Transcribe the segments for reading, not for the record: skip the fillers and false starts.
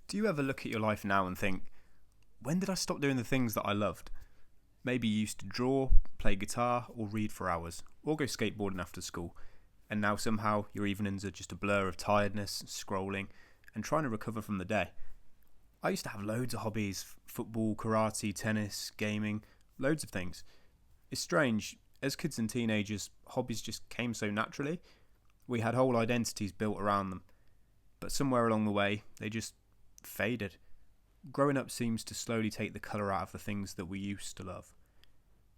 Do you ever look at your life now and think, when did I stop doing the things that I loved? Maybe you used to draw, play guitar, or read for hours, or go skateboarding after school, and now somehow your evenings are just a blur of tiredness, scrolling, and trying to recover from the day. I used to have loads of hobbies: football, karate, tennis, gaming, loads of things. It's strange, as kids and teenagers, hobbies just came so naturally. We had whole identities built around them, but somewhere along the way, they just faded. Growing up seems to slowly take the colour out of the things that we used to love.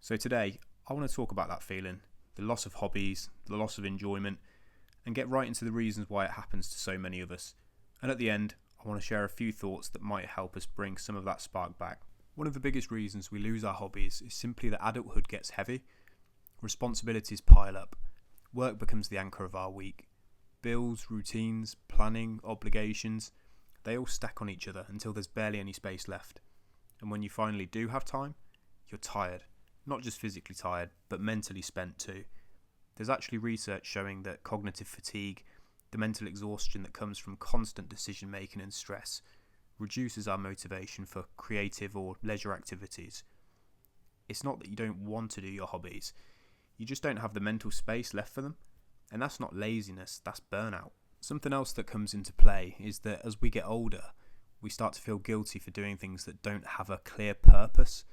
So today, I want to talk about that feeling, the loss of hobbies, the loss of enjoyment, and get right into the reasons why it happens to so many of us. And at the end, I want to share a few thoughts that might help us bring some of that spark back. One of the biggest reasons we lose our hobbies is simply that adulthood gets heavy. Responsibilities pile up. Work becomes the anchor of our week. Bills, routines, planning, obligations, they all stack on each other until there's barely any space left. And when you finally do have time, you're tired. Not just physically tired, but mentally spent too. There's actually research showing that cognitive fatigue, the mental exhaustion that comes from constant decision making and stress, reduces our motivation for creative or leisure activities. It's not that you don't want to do your hobbies, you just don't have the mental space left for them. And that's not laziness, that's burnout. Something else that comes into play is that as we get older, we start to feel guilty for doing things that don't have a clear purpose.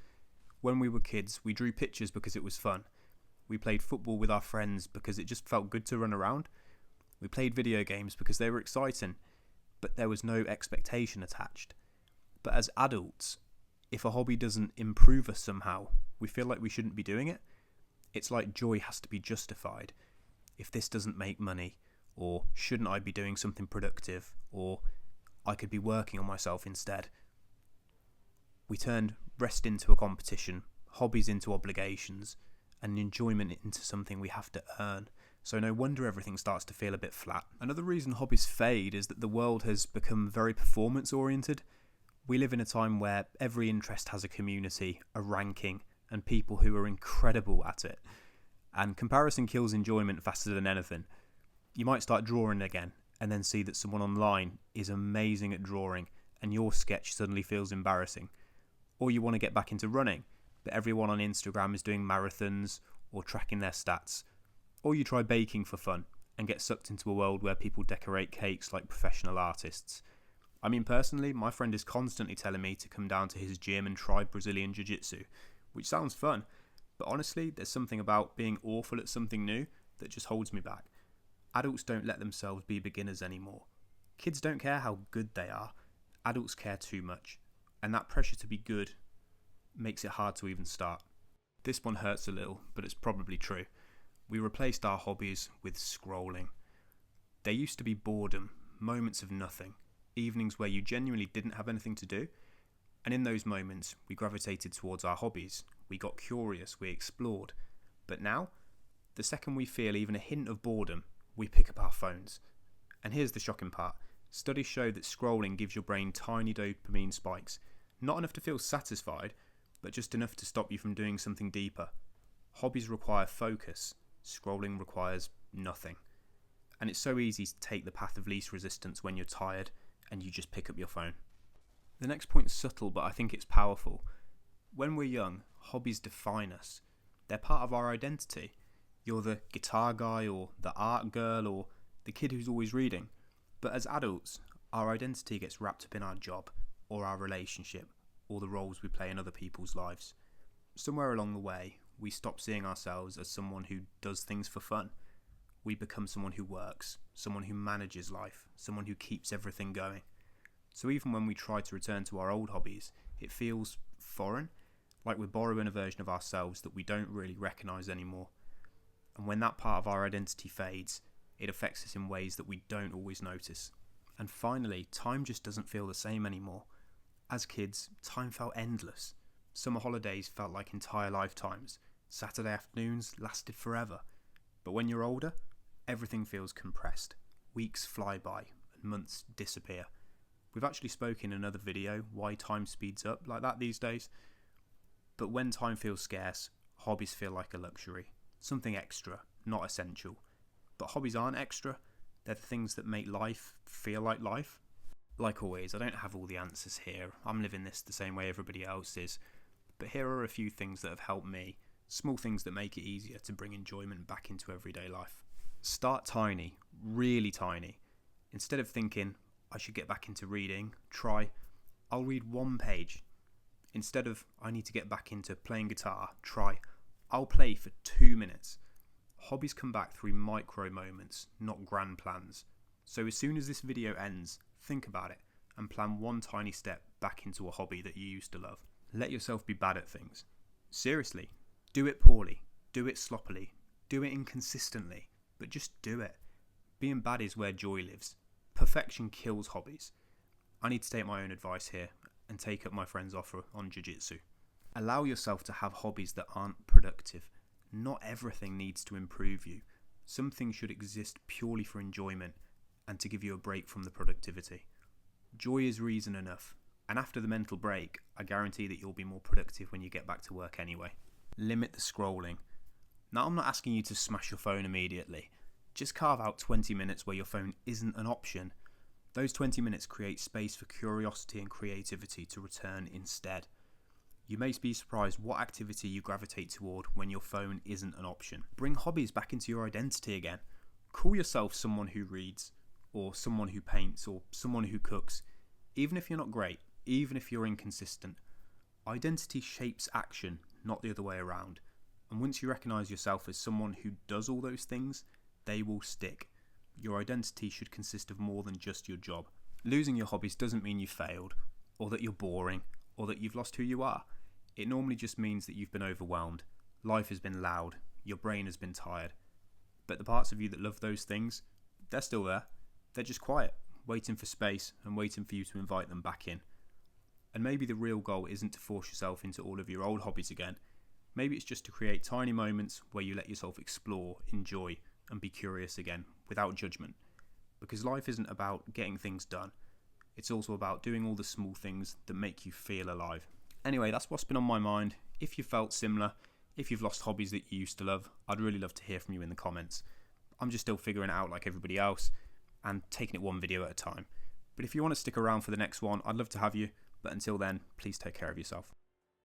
When we were kids, we drew pictures because it was fun. We played football with our friends because it just felt good to run around. We played video games because they were exciting, but there was no expectation attached. But as adults, if a hobby doesn't improve us somehow, we feel like we shouldn't be doing it. It's like joy has to be justified. If this doesn't make money, or shouldn't I be doing something productive, or I could be working on myself instead. We turned rest into a competition, hobbies into obligations, and enjoyment into something we have to earn. So no wonder everything starts to feel a bit flat. Another reason hobbies fade is that the world has become very performance oriented. We live in a time where every interest has a community, a ranking, and people who are incredible at it. And comparison kills enjoyment faster than anything. You might start drawing again and then see that someone online is amazing at drawing and your sketch suddenly feels embarrassing. Or you want to get back into running, but everyone on Instagram is doing marathons or tracking their stats. Or you try baking for fun and get sucked into a world where people decorate cakes like professional artists. I mean, personally, my friend is constantly telling me to come down to his gym and try Brazilian Jiu-Jitsu, which sounds fun, but honestly, there's something about being awful at something new that just holds me back. Adults don't let themselves be beginners anymore. Kids don't care how good they are. Adults care too much. And that pressure to be good makes it hard to even start. This one hurts a little, but it's probably true. We replaced our hobbies with scrolling. There used to be boredom, moments of nothing, evenings where you genuinely didn't have anything to do. And in those moments, we gravitated towards our hobbies. We got curious, we explored. But now, the second we feel even a hint of boredom, we pick up our phones. And here's the shocking part. Studies show that scrolling gives your brain tiny dopamine spikes. Not enough to feel satisfied, but just enough to stop you from doing something deeper. Hobbies require focus. Scrolling requires nothing. And it's so easy to take the path of least resistance when you're tired and you just pick up your phone. The next point is subtle, but I think it's powerful. When we're young, hobbies define us. They're part of our identity. You're the guitar guy or the art girl or the kid who's always reading. But as adults, our identity gets wrapped up in our job or our relationship or the roles we play in other people's lives. Somewhere along the way, we stop seeing ourselves as someone who does things for fun. We become someone who works, someone who manages life, someone who keeps everything going. So even when we try to return to our old hobbies, it feels foreign, like we're borrowing a version of ourselves that we don't really recognise anymore. And when that part of our identity fades, it affects us in ways that we don't always notice. And finally, time just doesn't feel the same anymore. As kids, time felt endless. Summer holidays felt like entire lifetimes. Saturday afternoons lasted forever. But when you're older, everything feels compressed. Weeks fly by and months disappear. We've actually spoken in another video why time speeds up like that these days. But when time feels scarce, hobbies feel like a luxury. Something extra, not essential. But hobbies aren't extra. They're the things that make life feel like life. Like always, I don't have all the answers here. I'm living this the same way everybody else is. But here are a few things that have helped me, small things that make it easier to bring enjoyment back into everyday life. Start tiny, really tiny. Instead of thinking, I should get back into reading, try, I'll read one page. Instead of, I need to get back into playing guitar, try, I'll play for 2 minutes. Hobbies come back through micro moments, not grand plans. So as soon as this video ends, think about it and plan one tiny step back into a hobby that you used to love. Let yourself be bad at things. Seriously, do it poorly, do it sloppily, do it inconsistently, but just do it. Being bad is where joy lives. Perfection kills hobbies. I need to take my own advice here and take up my friend's offer on jiu-jitsu. Allow yourself to have hobbies that aren't productive. Not everything needs to improve you. Some things should exist purely for enjoyment and to give you a break from the productivity. Joy is reason enough, and after the mental break, I guarantee that you'll be more productive when you get back to work anyway. Limit the scrolling. Now, I'm not asking you to smash your phone immediately. Just carve out 20 minutes where your phone isn't an option. Those 20 minutes create space for curiosity and creativity to return instead. You may be surprised what activity you gravitate toward when your phone isn't an option. Bring hobbies back into your identity again. Call yourself someone who reads, or someone who paints, or someone who cooks. Even if you're not great, even if you're inconsistent. Identity shapes action, not the other way around. And once you recognise yourself as someone who does all those things, they will stick. Your identity should consist of more than just your job. Losing your hobbies doesn't mean you failed, or that you're boring, or that you've lost who you are. It normally just means that you've been overwhelmed. Life has been loud. Your brain has been tired. But the parts of you that love those things, they're still there. They're just quiet, waiting for space and waiting for you to invite them back in. And maybe the real goal isn't to force yourself into all of your old hobbies again. Maybe it's just to create tiny moments where you let yourself explore, enjoy, and be curious again, without judgment. Because life isn't about getting things done. It's also about doing all the small things that make you feel alive. Anyway, that's what's been on my mind. If you felt similar, if you've lost hobbies that you used to love, I'd really love to hear from you in the comments. I'm just still figuring it out like everybody else and taking it one video at a time. But if you want to stick around for the next one, I'd love to have you. But until then, please take care of yourself.